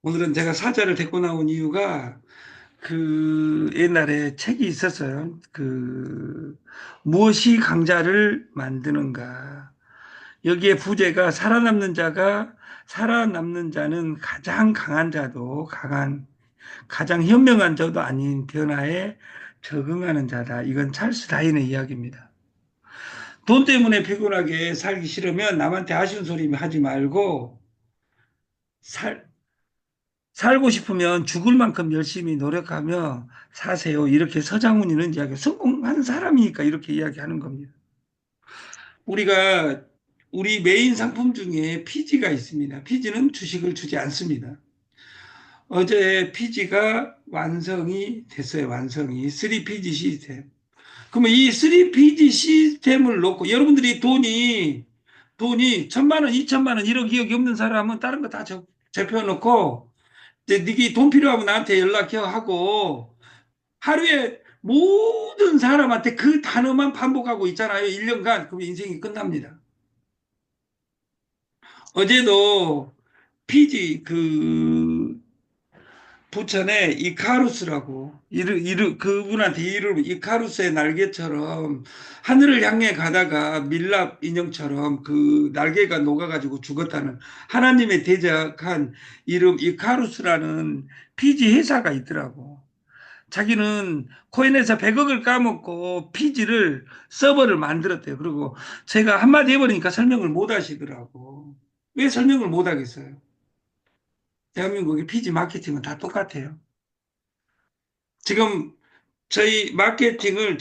오늘은 제가 사자를 데리고 나온 이유가 옛날에 책이 있었어요. 무엇이 강자를 만드는가. 여기에 부제가 살아남는 자는 가장 강한 자도 가장 현명한 자도 아닌 변화에 적응하는 자다. 이건 찰스 다인의 이야기입니다. 돈 때문에 피곤하게 살기 싫으면 남한테 아쉬운 소리 하지 말고 살, 살고 싶으면 죽을 만큼 열심히 노력하며 사세요. 이렇게 서장훈이는 이야기, 성공한 사람이니까 이렇게 이야기하는 겁니다. 우리가 우리 메인 상품 중에 피지가 있습니다. 피지는 주식을 주지 않습니다. 어제 피지가 완성이 됐어요. 완성이 3PG 시스템. 그러면 이 3PG 시스템을 놓고 여러분들이 돈이 천만 원, 이천만 원, 1억, 2억이 없는 사람은 다른 거 다 접혀놓고 이제 니기 돈 필요하면 나한테 연락해 하고 하루에 모든 사람한테 그 단어만 반복하고 있잖아요. 1년간. 그럼 인생이 끝납니다. 어제도 피지 부천에 이카루스라고 그분한테 이름 이카루스의 날개처럼 하늘을 향해 가다가 밀랍 인형처럼 그 날개가 녹아가지고 죽었다는 하나님의 대적한 이름 이카루스라는 피지 회사가 있더라고. 자기는 코인에서 100억을 까먹고 피지를 서버를 만들었대요. 그리고 제가 한마디 해버리니까 설명을 못 하시더라고. 왜 설명을 못 하겠어요? 대한민국의 피지 마케팅은 다 똑같아요. 지금 저희 마케팅을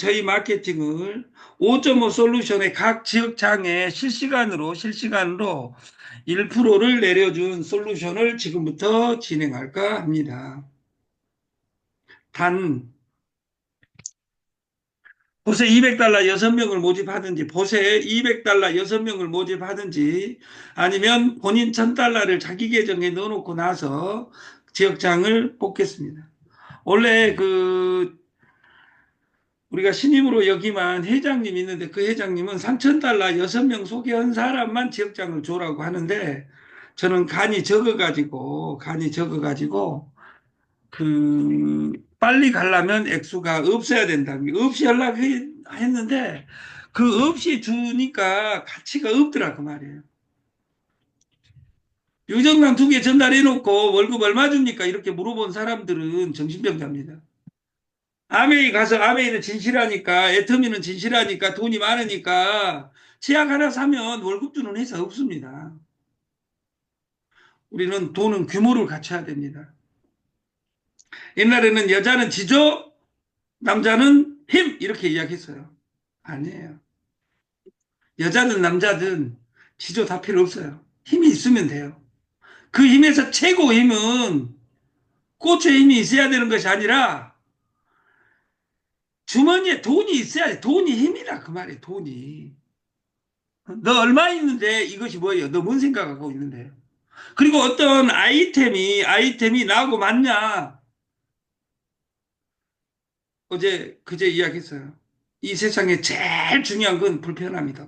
5.5 솔루션의 각 지역장에 실시간으로 1%를 내려준 솔루션을 지금부터 진행할까 합니다. 단 보세 200달러 6명을 모집하든지, 보세 200달러 6명을 모집하든지, 아니면 본인 1000달러를 자기 계정에 넣어놓고 나서 지역장을 뽑겠습니다. 원래 우리가 신임으로 여기만 회장님 있는데 그 회장님은 3000달러 6명 소개한 사람만 지역장을 줘라고 하는데 저는 간이 적어가지고 빨리 가려면 액수가 없어야 된다. 없이 연락했는데 그 없이 주니까 가치가 없더라 그 말이에요. 유정당 2개 전달해 놓고 월급 얼마 줍니까? 이렇게 물어본 사람들은 정신병자입니다. 아메이 가서 아메이는 진실하니까 애터미는 진실하니까 돈이 많으니까 치약 하나 사면 월급 주는 회사 없습니다. 우리는 돈은 규모를 갖춰야 됩니다. 옛날에는 여자는 지조, 남자는 힘 이렇게 이야기했어요. 아니에요. 여자든 남자든 지조 다 필요 없어요. 힘이 있으면 돼요. 그 힘에서 최고 힘은 꽃의 힘이 있어야 되는 것이 아니라 주머니에 돈이 있어야 돼. 돈이 힘이다 그 말이에요. 돈이. 너 얼마 있는데 이것이 뭐예요? 너 뭔 생각하고 있는데? 그리고 어떤 아이템이 나하고 맞냐? 그제 이야기했어요. 이 세상에 제일 중요한 건 불편함이다.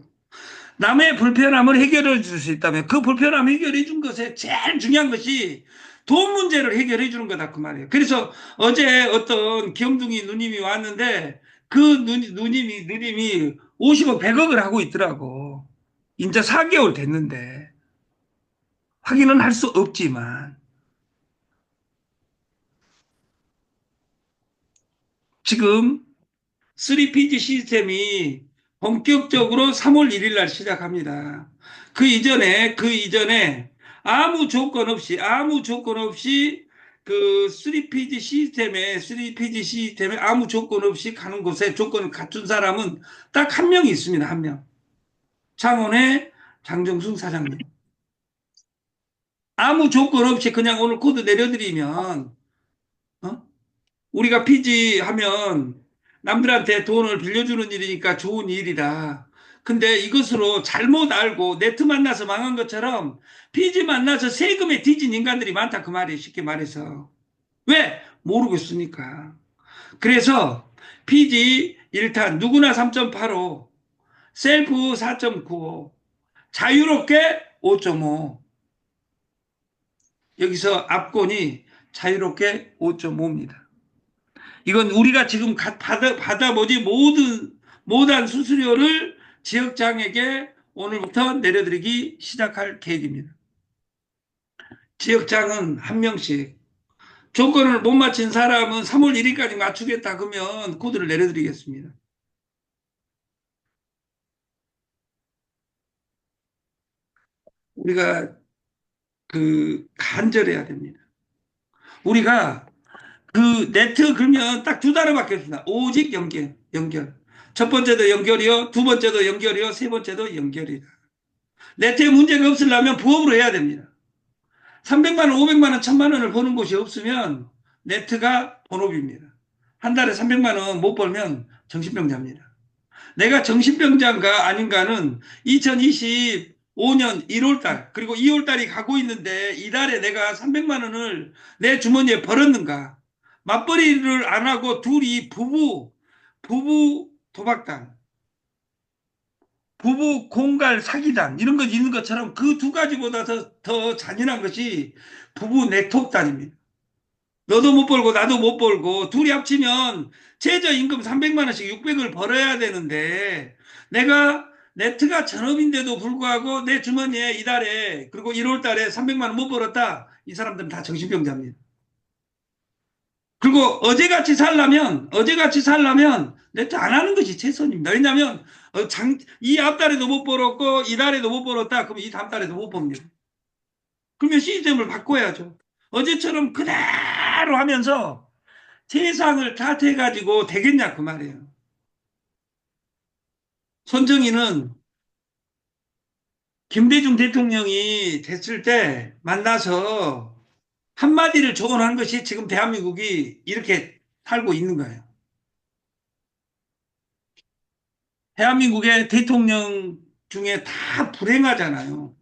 남의 불편함을 해결해 줄 수 있다면 그 불편함 해결해 준 것에 제일 중요한 것이 돈 문제를 해결해 주는 거다 그 말이에요. 그래서 어제 어떤 기영둥이 누님이 왔는데 그 누님이 50억 100억을 하고 있더라고. 이제 4개월 됐는데 확인은 할 수 없지만 지금 3PG 시스템이 본격적으로 3월 1일 날 시작합니다. 그 이전에 아무 조건 없이 그 3PG 시스템에 아무 조건 없이 가는 곳에 조건을 갖춘 사람은 딱 한 명이 있습니다. 한 명. 창원의 장정순 사장님. 아무 조건 없이 그냥 오늘 코드 내려드리면 어? 우리가 피지 하면 남들한테 돈을 빌려주는 일이니까 좋은 일이다. 근데 이것으로 잘못 알고 네트 만나서 망한 것처럼 피지 만나서 세금에 뒤진 인간들이 많다 그 말이에요. 쉽게 말해서. 왜? 모르겠으니까. 그래서 피지 1탄 누구나 3.85, 셀프 4.95, 자유롭게 5.5. 여기서 압권이 자유롭게 5.5입니다. 이건 우리가 지금 받아보지 모든 수수료를 지역장에게 오늘부터 내려드리기 시작할 계획입니다. 지역장은 한 명씩 조건을 못 맞춘 사람은 3월 1일까지 맞추겠다 그러면 코드를 내려드리겠습니다. 우리가 간절해야 됩니다. 우리가 네트 걸면 딱 두 단어밖에 없습니다. 오직 연결. 첫 번째도 연결이요, 두 번째도 연결이요, 세 번째도 연결이다. 네트에 문제가 없으려면 부업으로 해야 됩니다. 300만 원, 500만 원, 1000만 원을 버는 곳이 없으면 네트가 본업입니다. 한 달에 300만 원 못 벌면 정신병자입니다. 내가 정신병자인가 아닌가는 2025년 1월달 그리고 2월달이 가고 있는데 이달에 내가 300만 원을 내 주머니에 벌었는가. 맞벌이를 안 하고 둘이 부부 도박단, 부부 공갈 사기단 이런 거 있는 것처럼 그 두 가지보다 더 잔인한 것이 부부 네트워크단입니다. 너도 못 벌고 나도 못 벌고 둘이 합치면 최저임금 300만 원씩 600을 벌어야 되는데 내가 네트가 전업인데도 불구하고 내 주머니에 이달에 그리고 1월 달에 300만 원 못 벌었다. 이 사람들은 다 정신병자입니다. 그리고 어제같이 살려면 네트 안 하는 것이 최선입니다. 왜냐하면 이 앞달에도 못 벌었고 이달에도 못 벌었다. 그러면 이 다음 달에도 못 봅니다. 그러면 시스템을 바꿔야죠. 어제처럼 그대로 하면서 세상을 탓해가지고 되겠냐 그 말이에요. 손정희는 김대중 대통령이 됐을 때 만나서 한마디를 조언한 것이 지금 대한민국이 이렇게 살고 있는 거예요. 대한민국의 대통령 중에 다 불행하잖아요.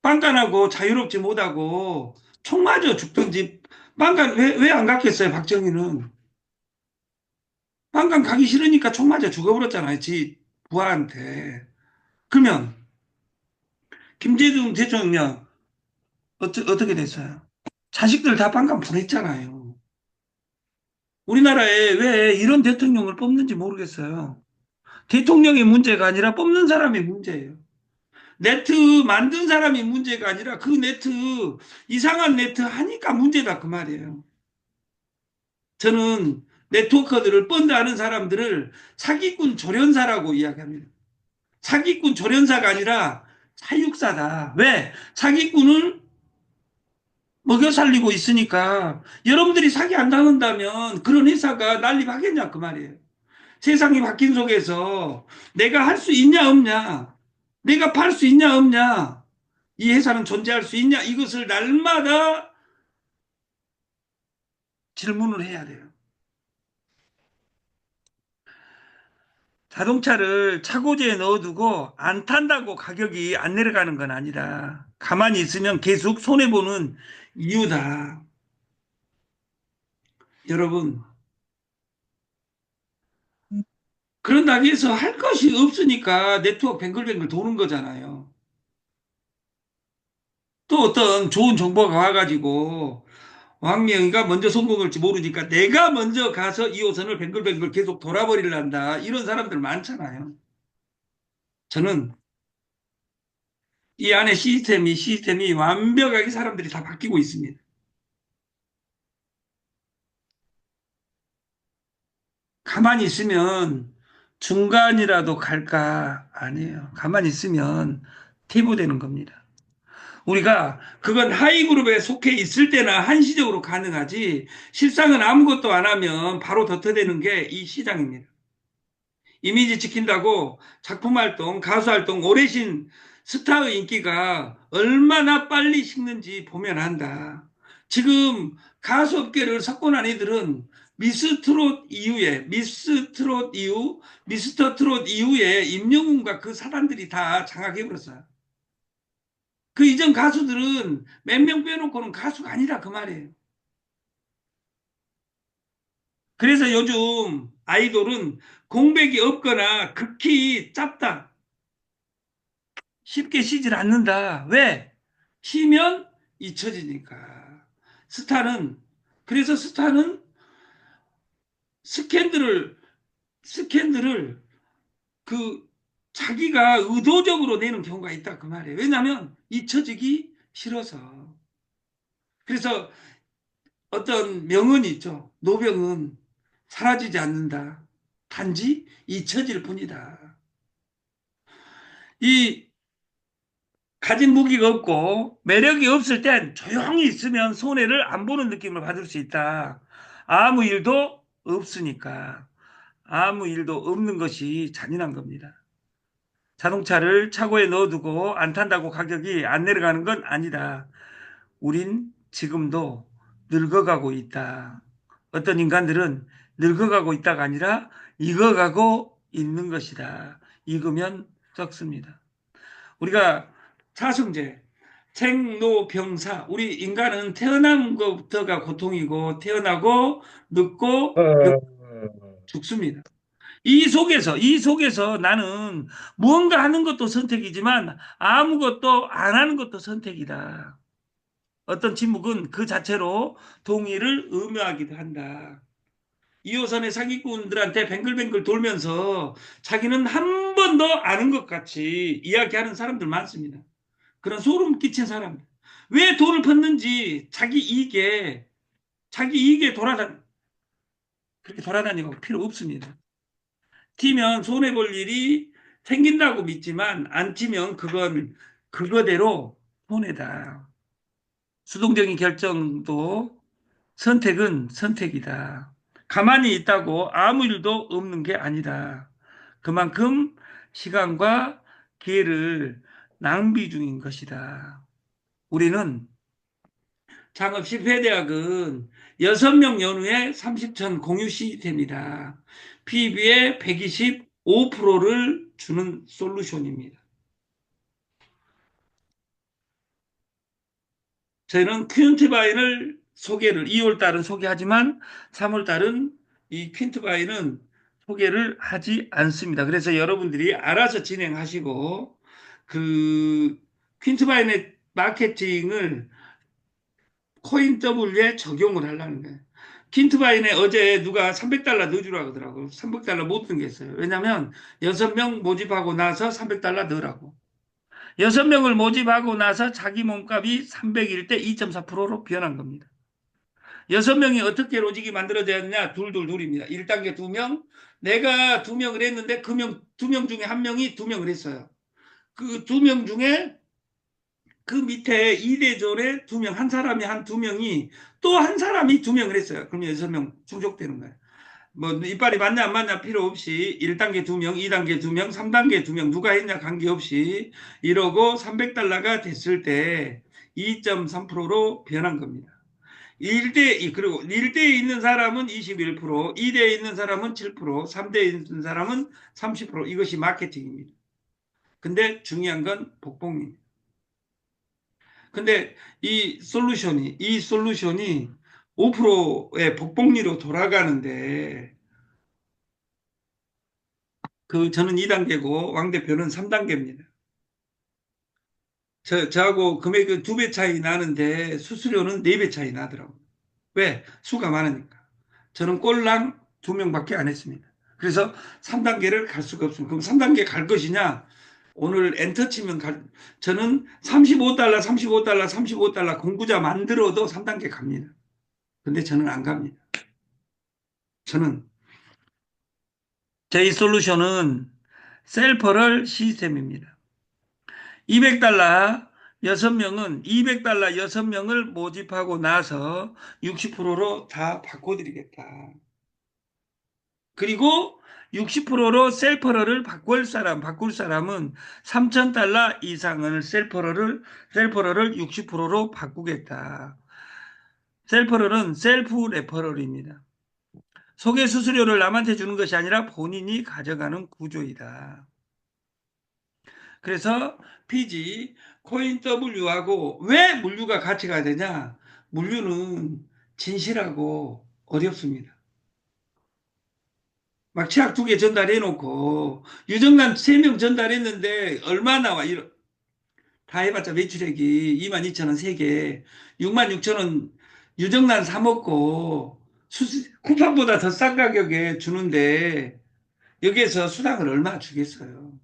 빵간하고 자유롭지 못하고 총 맞아 죽든지 빵간 왜 안 갔겠어요 박정희는. 빵간 가기 싫으니까 총 맞아 죽어버렸잖아요 지 부하한테. 그러면 김대중 대통령 어떻게 됐어요? 자식들 다 반감 보냈잖아요. 우리나라에 왜 이런 대통령을 뽑는지 모르겠어요. 대통령의 문제가 아니라 뽑는 사람의 문제예요. 네트 만든 사람이 문제가 아니라 그 네트, 이상한 네트 하니까 문제다 그 말이에요. 저는 네트워커들을 뻔다하는 사람들을 사기꾼 조련사라고 이야기합니다. 사기꾼 조련사가 아니라 사육사다. 왜? 사기꾼을 먹여 살리고 있으니까 여러분들이 사기 안 당한다면 그런 회사가 난립하겠냐 그 말이에요. 세상이 바뀐 속에서 내가 할 수 있냐 없냐, 내가 팔 수 있냐 없냐, 이 회사는 존재할 수 있냐 이것을 날마다 질문을 해야 돼요. 자동차를 차고지에 넣어두고 안 탄다고 가격이 안 내려가는 건 아니라 가만히 있으면 계속 손해보는 이유다. 여러분, 그런다고 해서 할 것이 없으니까 네트워크 뱅글뱅글 도는 거잖아요. 또 어떤 좋은 정보가 와가지고 왕명이가 먼저 성공할지 모르니까 내가 먼저 가서 2호선을 뱅글뱅글 계속 돌아버리란다. 이런 사람들 많잖아요. 저는 이 안에 시스템이 완벽하게 사람들이 다 바뀌고 있습니다. 가만히 있으면 중간이라도 갈까? 아니에요. 가만히 있으면 퇴보되는 겁니다. 우리가 그건 하위 그룹에 속해 있을 때나 한시적으로 가능하지 실상은 아무것도 안 하면 바로 도태되는 게 이 시장입니다. 이미지 지킨다고 작품 활동, 가수 활동, 오래신 스타의 인기가 얼마나 빨리 식는지 보면 안다. 지금 가수 업계를 석권한 이들은 미스터 트롯 이후에 임영웅과 그 사단들이 다 장악해버렸어요. 그 이전 가수들은 몇 명 빼놓고는 가수가 아니라 그 말이에요. 그래서 요즘 아이돌은 공백이 없거나 극히 짧다. 쉽게 쉬질 않는다. 왜? 쉬면 잊혀지니까. 스타는, 그래서 스타는 스캔들을, 스캔들을 그 자기가 의도적으로 내는 경우가 있다. 그 말이에요. 왜냐하면 잊혀지기 싫어서. 그래서 어떤 명언이 있죠. 노병은 사라지지 않는다. 단지 잊혀질 뿐이다. 이 가진 무기가 없고 매력이 없을 땐 조용히 있으면 손해를 안 보는 느낌을 받을 수 있다. 아무 일도 없으니까. 아무 일도 없는 것이 잔인한 겁니다. 자동차를 차고에 넣어두고 안 탄다고 가격이 안 내려가는 건 아니다. 우린 지금도 늙어가고 있다. 어떤 인간들은 늙어가고 있다가 아니라 익어가고 있는 것이다. 익으면 썩습니다. 우리가 사성제, 생로병사, 우리 인간은 태어난 것부터가 고통이고 태어나고 늙고 죽습니다. 이 속에서 나는 무언가 하는 것도 선택이지만 아무것도 안 하는 것도 선택이다. 어떤 침묵은 그 자체로 동의를 의미하기도 한다. 2호선의 사기꾼들한테 뱅글뱅글 돌면서 자기는 한 번도 아는 것 같이 이야기하는 사람들 많습니다. 그런 소름 끼친 사람들. 왜 돈을 펀는지 자기 이익에 그렇게 돌아다니고 필요 없습니다. 튀면 손해볼 일이 생긴다고 믿지만 안 튀면 그건 그거대로 손해다. 수동적인 결정도 선택은 선택이다. 가만히 있다고 아무 일도 없는 게 아니다. 그만큼 시간과 기회를 낭비 중인 것이다. 우리는 창업실패대학은 6명 연후에 30천 공유 시스템이다. PB의 125%를 주는 솔루션입니다. 저희는 퀸트바인을 2월 달은 소개하지만 3월 달은 이 퀸트바인은 소개를 하지 않습니다. 그래서 여러분들이 알아서 진행하시고 그 퀸트바인의 마케팅을 코인 W에 적용을 하려는 거예요. 퀸트바인에 어제 누가 300달러 넣어주라고 하더라고요. 300달러 못 넣겠어요. 왜냐면 6명 모집하고 나서 300달러 넣으라고. 6명을 모집하고 나서 자기 몸값이 300일 때 2.4%로 변한 겁니다. 6명이 어떻게 로직이 만들어졌냐? 둘입니다. 1단계 2명, 내가 2명을 했는데 그 2명 중에 1명이 2명을 했어요. 그 2명 중에 그 밑에 2대졸에 2명, 한 사람이 한 2명이 또 한 사람이 2명을 했어요. 그러면 6명 충족되는 거예요. 뭐 이빨이 맞냐 안 맞냐 필요 없이 1단계 2명, 2단계 2명, 3단계 2명 누가 했냐 관계없이 이러고 300달러가 됐을 때 2.3%로 변한 겁니다. 1대, 그리고 1대에 있는 사람은 21%, 2대에 있는 사람은 7%, 3대에 있는 사람은 30%. 이것이 마케팅입니다. 근데 중요한 건 복봉입니다. 근데 이 솔루션이 5%의 복봉리로 돌아가는데 저는 2단계고 왕 대표는 3단계입니다. 저하고 금액은 2배 차이 나는데 수수료는 4배 차이 나더라고요. 왜? 수가 많으니까. 저는 꼴랑 2명밖에 안 했습니다. 그래서 3단계를 갈 수가 없습니다. 그럼 3단계 갈 것이냐? 오늘 엔터 치면 저는 35달러, 35달러, 35달러 공구자 만들어도 3단계 갑니다. 근데 저는 안 갑니다. 저는 제 솔루션은 셀퍼럴 시스템입니다. 200달러 6명은 200달러 6명을 모집하고 나서 60%로 다 바꿔드리겠다. 그리고 60%로 셀퍼럴을 바꿀 사람은 3,000달러 이상을 셀퍼럴을 60%로 바꾸겠다. 셀퍼럴은 셀프 레퍼럴입니다. 소개 수수료를 남한테 주는 것이 아니라 본인이 가져가는 구조이다. 그래서 PG, 코인 W하고 왜 물류가 가치가 되냐? 물류는 진실하고 어렵습니다. 막 치약 2개 전달해 놓고 유정란 3명 전달했는데 얼마 나와? 다 해봤자 매출액이 22,000원 3개, 66,000원 유정란 사 먹고 쿠팡보다 더 싼 가격에 주는데 여기에서 수당을 얼마 주겠어요.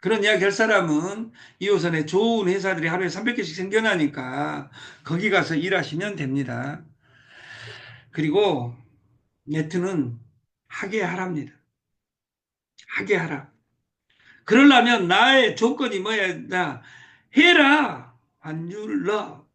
그런 이야기 할 사람은 2호선에 좋은 회사들이 하루에 300개씩 생겨나니까 거기 가서 일하시면 됩니다. 그리고 네트는 하게 하랍니다. 하게 하라. 그러려면 나의 조건이 뭐야? 해라. 환율러.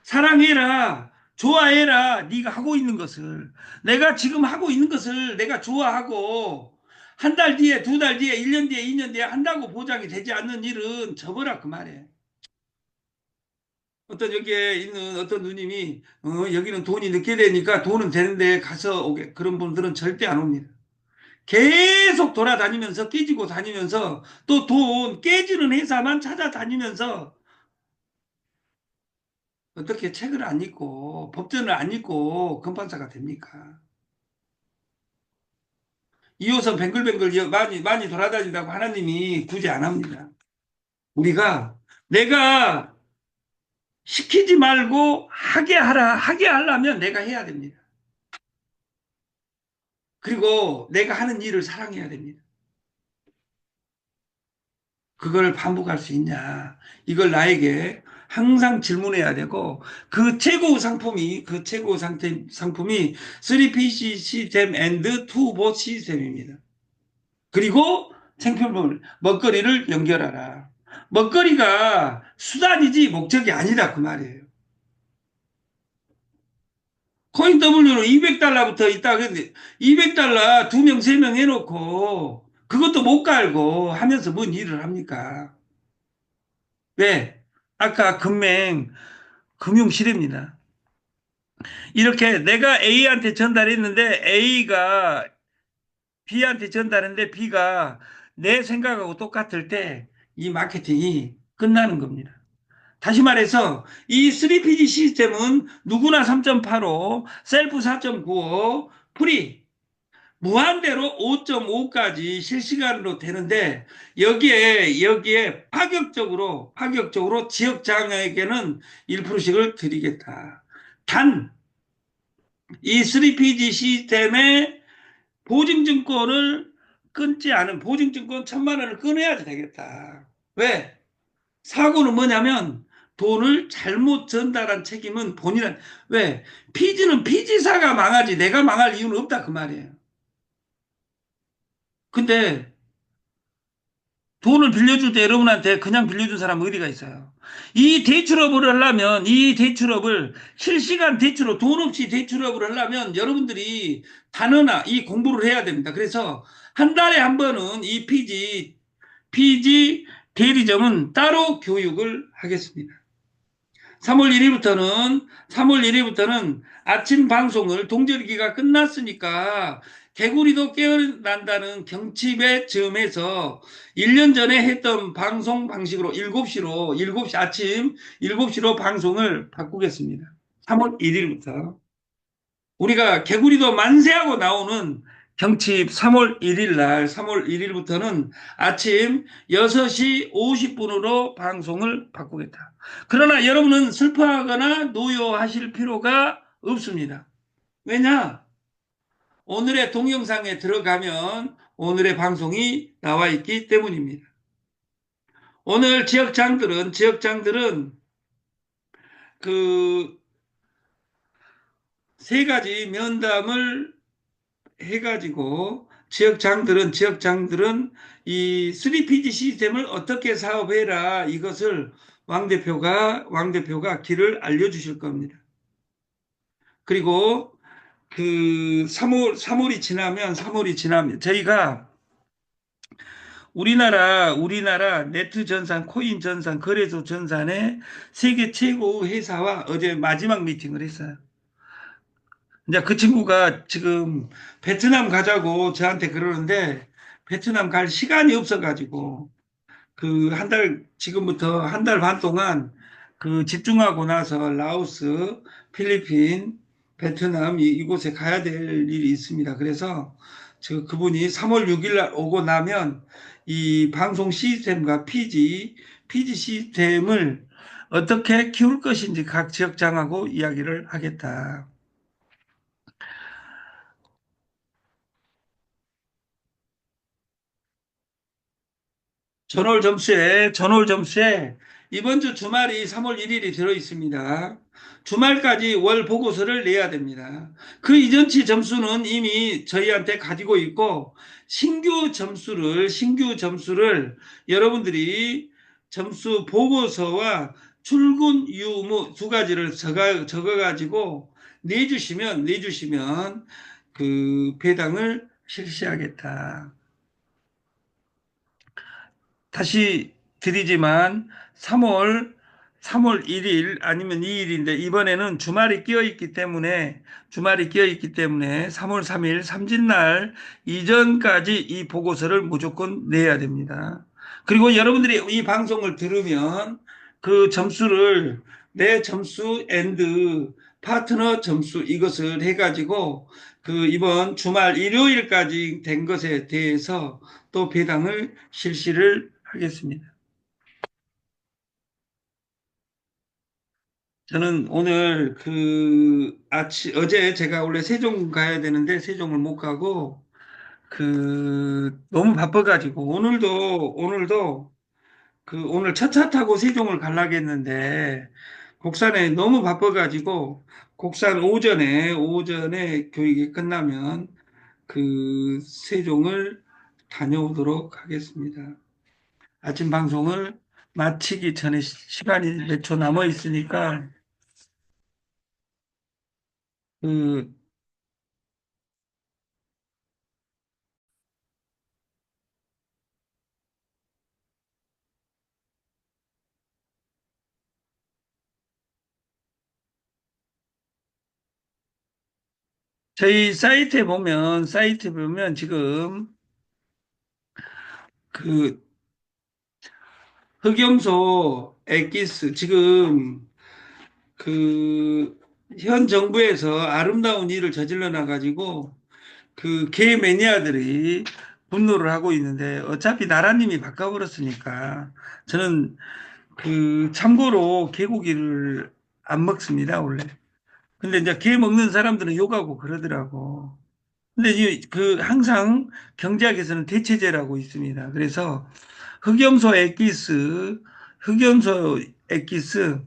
사랑해라. 좋아해라. 네가 하고 있는 것을. 내가 지금 하고 있는 것을 내가 좋아하고 한 달 뒤에, 두 달 뒤에, 1년 뒤에, 2년 뒤에 한다고 보장이 되지 않는 일은 접어라 그 말이에요. 어떤 여기에 있는 어떤 누님이 여기는 돈이 늦게 되니까 돈은 되는데 가서 오게 그런 분들은 절대 안 옵니다. 계속 돌아다니면서 깨지고 다니면서 또 돈 깨지는 회사만 찾아다니면서 어떻게 책을 안 읽고 법전을 안 읽고 건판사가 됩니까? 2호선 뱅글뱅글 많이 돌아다닌다고 하나님이 구제 안 합니다. 우리가 내가 시키지 말고 하게 하라 하게 하려면 내가 해야 됩니다. 그리고 내가 하는 일을 사랑해야 됩니다. 그걸 반복할 수 있냐? 이걸 나에게 항상 질문해야 되고 그 최고 상품이 3PC 시스템 앤드 투보 시스템입니다. 그리고 생필품을 먹거리를 연결하라. 먹거리가 수단이지 목적이 아니다 그 말이에요. 코인 W는 200달러부터 있다 그랬는데 200달러 2명, 3명 해놓고 그것도 못 갈고 하면서 뭔 일을 합니까? 왜? 아까 금융실입니다. 이렇게 내가 A한테 전달했는데 A가 B한테 전달했는데 B가 내 생각하고 똑같을 때 이 마케팅이 끝나는 겁니다. 다시 말해서 이 3PG 시스템은 누구나 3.85, 셀프 4.95, 프리 무한대로 5.5까지 실시간으로 되는데 여기에 파격적으로 지역장에게는 1%씩을 드리겠다. 단 이 3PG 시스템의 보증증권을 끊지 않은 보증증권 1,000만 원을 끊어야 되겠다. 왜? 사고는 뭐냐면 돈을 잘못 전달한 책임은 본인한 왜? 피지는 피지사가 망하지 내가 망할 이유는 없다 그 말이에요. 근데 돈을 빌려줄 때 여러분한테 그냥 빌려준 사람 어디가 있어요? 이 대출업을 하려면 이 대출업을 실시간 대출업 돈 없이 대출업을 하려면 여러분들이 단어나 이 공부를 해야 됩니다. 그래서 한 달에 한 번은 이 피지 대리점은 따로 교육을 하겠습니다. 3월 1일부터는 아침 방송을 동절기가 끝났으니까 개구리도 깨어난다는 경칩의 즈음에서 1년 전에 했던 방송 방식으로 7시 아침 7시로 방송을 바꾸겠습니다. 3월 1일부터 우리가 개구리도 만세하고 나오는 경칩 3월 1일 날 3월 1일부터는 아침 6시 50분으로 방송을 바꾸겠다. 그러나 여러분은 슬퍼하거나 노여하실 필요가 없습니다. 왜냐? 오늘의 동영상에 들어가면 오늘의 방송이 나와 있기 때문입니다. 오늘 지역장들은 그 세 가지 면담을 해가지고 지역장들은 이 3PG 시스템을 어떻게 사업해라 이것을 왕 대표가 길을 알려주실 겁니다. 그리고 그 3월이 지나면 저희가 우리나라 네트 전산, 코인 전산, 거래소 전산의 세계 최고 회사와 어제 마지막 미팅을 했어요. 이제 그 친구가 지금 베트남 가자고 저한테 그러는데 베트남 갈 시간이 없어가지고 그 지금부터 한 달 반 동안 그 집중하고 나서 라오스, 필리핀, 베트남 이곳에 가야 될 일이 있습니다. 그래서 그분이 3월 6일 날 오고 나면 이 방송 시스템과 피지 시스템을 어떻게 키울 것인지 각 지역장하고 이야기를 하겠다. 전월 점수에 이번 주 주말이 3월 1일이 들어 있습니다. 주말까지 월 보고서를 내야 됩니다. 그 이전치 점수는 이미 저희한테 가지고 있고 신규 점수를 여러분들이 점수 보고서와 출근 유무 두 가지를 적어가지고 내주시면 그 배당을 실시하겠다. 다시 드리지만 3월 1일 아니면 2일인데 이번에는 주말이 끼어 있기 때문에 3월 3일 삼진날 이전까지 이 보고서를 무조건 내야 됩니다. 그리고 여러분들이 이 방송을 들으면 그 점수를 내 점수 앤드 파트너 점수 이것을 해가지고 그 이번 주말 일요일까지 된 것에 대해서 또 배당을 실시를 하겠습니다. 저는 오늘 어제 제가 원래 세종 가야 되는데 세종을 못 가고 너무 바빠가지고 오늘도 오늘 첫 차 타고 세종을 가려고 했는데 곡산에 너무 바빠가지고 곡산 오전에 교육이 끝나면 세종을 다녀오도록 하겠습니다. 아침 방송을 마치기 전에 시간이 몇 초 남아 있으니까 그 저희 사이트에 보면 지금 그 흑염소 엑기스 지금 그 현 정부에서 아름다운 일을 저질러 놔가지고 개 매니아들이 분노를 하고 있는데 어차피 나라님이 바꿔버렸으니까 저는 참고로 개고기를 안 먹습니다 원래. 근데 이제 게 먹는 사람들은 욕하고 그러더라고. 근데 항상 경제학에서는 대체제라고 있습니다. 그래서 흑염소 엑기스, 흑염소 엑기스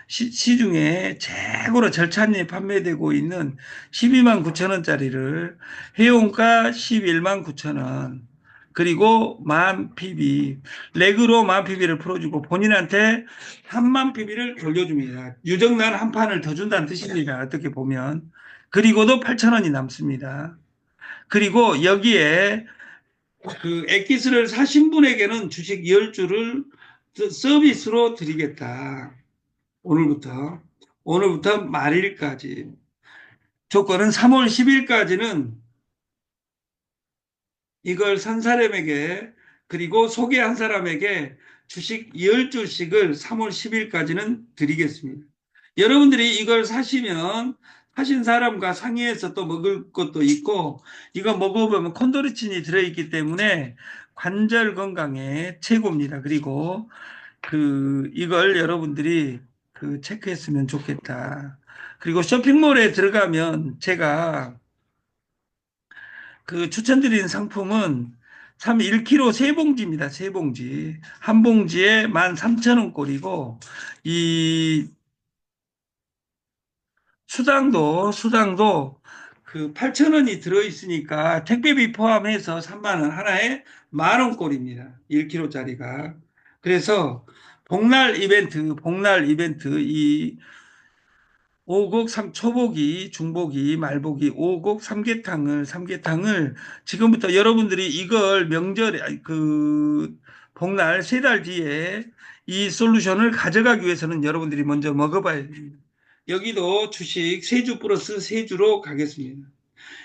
시중에 최고로 절찬리에 판매되고 있는 12만 9천 원짜리를 회원가 11만 9천 원 그리고 만 PB 렉으로 만 PB를 풀어주고 본인한테 3만 PB를 돌려줍니다. 유정란 한 판을 더 준다는 뜻입니다. 어떻게 보면. 그리고도 8천 원이 남습니다. 그리고 여기에 엑기스를 사신 분에게는 주식 10주를 서비스로 드리겠다. 오늘부터. 오늘부터 말일까지. 조건은 3월 10일까지는 이걸 산 사람에게 그리고 소개한 사람에게 주식 10주씩을 3월 10일까지는 드리겠습니다. 여러분들이 이걸 사시면 하신 사람과 상의해서 또 먹을 것도 있고 이거 먹어보면 콘도리친이 들어있기 때문에 관절 건강에 최고입니다. 그리고 이걸 여러분들이 체크했으면 좋겠다. 그리고 쇼핑몰에 들어가면 제가 추천드리는 상품은 1kg 세 봉지입니다. 세 봉지. 한 봉지에 13,000원 꼴이고, 이 수당도 8,000원이 들어있으니까 택배비 포함해서 3만 원 하나에 10,000원 꼴입니다. 1kg짜리가. 그래서 복날 이벤트, 이 오곡 초보기, 중보기, 말보기, 오곡 삼계탕을 지금부터 여러분들이 이걸 명절에 복날 세 달 뒤에 이 솔루션을 가져가기 위해서는 여러분들이 먼저 먹어봐야 됩니다. 여기도 주식 세주 플러스 세주로 가겠습니다.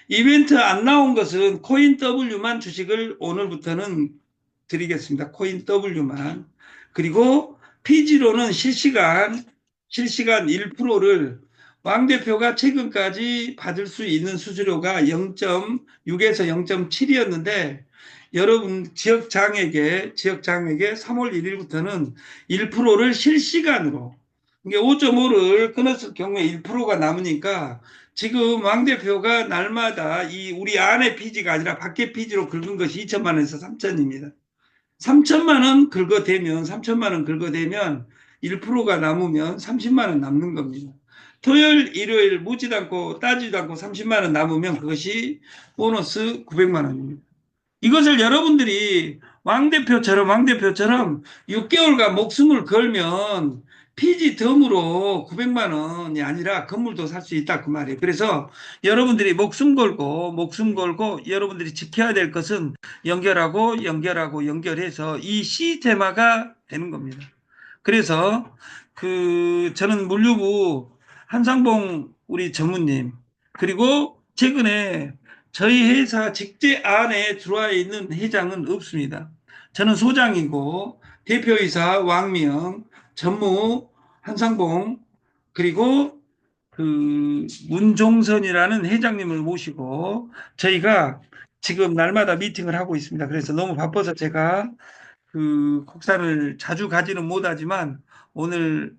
이벤트 안 나온 것은 코인 W만 주식을 오늘부터는 드리겠습니다. 코인 W만. 그리고 PG로는 실시간 1%를 왕 대표가 최근까지 받을 수 있는 수수료가 0.6에서 0.7이었는데 여러분 지역장에게 3월 1일부터는 1%를 실시간으로 이게 5.5를 끊었을 경우에 1%가 남으니까 지금 왕 대표가 날마다 이 우리 안에 피지가 아니라 밖에 피지로 긁은 것이 2천만 원에서 3천입니다. 3천만 원 긁어대면 3천만 원 긁어대면 1%가 남으면 30만 원 남는 겁니다. 토요일, 일요일 묻지도 않고 따지도 않고 30만 원 남으면 그것이 보너스 900만 원입니다. 이것을 여러분들이 왕 대표처럼 6개월간 목숨을 걸면 피지 덤으로 900만 원이 아니라 건물도 살 수 있다 그 말이에요. 그래서 여러분들이 목숨 걸고 여러분들이 지켜야 될 것은 연결해서 이 시스템화가 되는 겁니다. 그래서 저는 물류부 한상봉 우리 전무님 그리고 최근에 저희 회사 직제 안에 들어와 있는 회장은 없습니다. 저는 소장이고 대표이사 왕명, 전무 한상봉 그리고 문종선이라는 회장님을 모시고 저희가 지금 날마다 미팅을 하고 있습니다. 그래서 너무 바빠서 제가 곡사를 자주 가지는 못하지만 오늘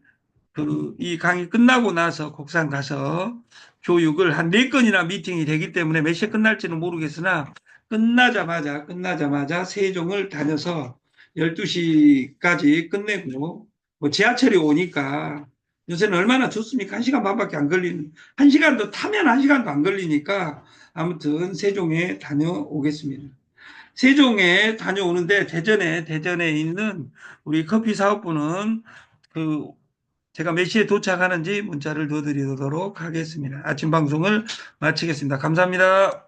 이 강의 끝나고 나서 곡산 가서 교육을 한 4건이나 미팅이 되기 때문에 몇 시에 끝날지는 모르겠으나 끝나자마자 세종을 다녀서 12시까지 끝내고 뭐 지하철이 오니까 요새는 얼마나 좋습니까? 1시간 반밖에 안 걸리는 1시간도 타면 1시간도 안 걸리니까 아무튼 세종에 다녀오겠습니다. 세종에 다녀오는데 대전에 있는 우리 커피 사업부는 그 제가 몇 시에 도착하는지 문자를 넣어드리도록 하겠습니다. 아침 방송을 마치겠습니다. 감사합니다.